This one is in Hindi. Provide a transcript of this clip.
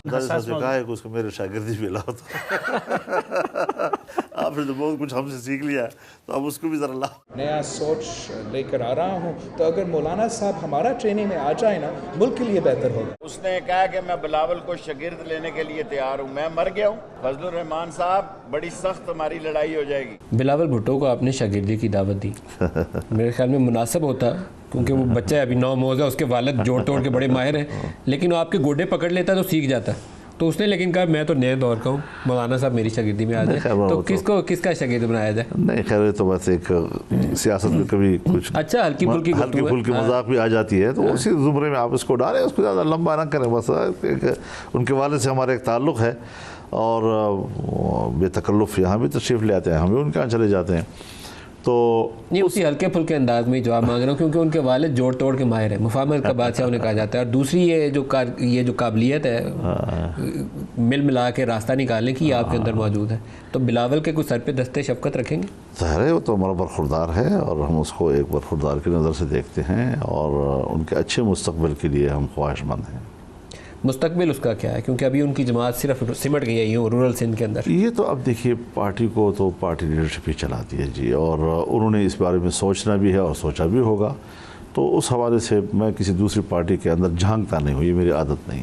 दादा साहब से कहा है कि उसको मेरे शागिर्दी भी लाओ तो आपने तो बहुत कुछ हमसे सीख लिया तो अब उसको भी ज़रा लाओ। नया सोच लेकर आ रहा हूँ, तो अगर मौलाना साहब हमारा ट्रेनिंग में आ जाए ना, मुल्क के लिए बेहतर होगा। उसने कहा कि मैं बिलावल को शागिर्द लेने के लिए तैयार हूँ, मैं मर गया हूँ। फजलुर रहमान साहब, बड़ी सख्त हमारी लड़ाई हो जाएगी। बिलावल भुट्टो को आपने शागिर्दी की दावत दी, मेरे ख्याल में मुनासिब होता, क्योंकि वो बच्चा है अभी 9 मोज़ा, उसके वालिद जोड़ तोड़ के बड़े माहिर हैं, लेकिन वो आपके गोडे पकड़ लेता तो सीख जाता। तो उसने लेकिन कहा मैं तो नए दौर का हूँ, मौलाना साहब मेरी शागिर्दी में आ जाए, तो किसका शागिर्द बनाया जाए? नहीं खैर, तो बस एक सियासत में कभी कुछ अच्छा हल्की फुल्की मजाक भी आ जाती है, तो उसी जुमरे में आप इसको डालें, उसको ज़्यादा लंबा ना करें। बस उनके वालिद से हमारा एक ताल्लुक़ है और बेतकल्लुफ़ यहाँ भी तशरीफ़ ले आते हैं, हम भी उनके यहाँ चले जाते हैं। तो नहीं, उसी हल्के फुल्के अंदाज में ही जवाब मांग रहा हूँ, क्योंकि उनके वालिद जोड़ तोड़ के माहिर है, मुफाहमत का बादशाह उन्हें कहा जाता है। और दूसरी ये जो काबिलियत है मिल मिला के रास्ता निकालने की, आपके अंदर मौजूद है। तो बिलावल के कुछ सर पे दस्ते शफ़क़त रखेंगे? ज़ाहिर है वो तो हमारा बरखुरदार है और हम उसको एक बरखुरदार की नज़र से देखते हैं और उनके अच्छे मुस्तक़बिल के लिए हम ख्वाहिशमंद हैं। मुस्तकबिल उसका क्या है, क्योंकि अभी उनकी जमात सिर्फ सिमट गई है यूँ रूरल सिंध के अंदर? ये तो अब देखिए, पार्टी को तो पार्टी लीडरशिप ही चलाती है जी, और उन्होंने इस बारे में सोचना भी है और सोचा भी होगा। तो उस हवाले से मैं किसी दूसरी पार्टी के अंदर झांकता नहीं हूँ, ये मेरी आदत नहीं है।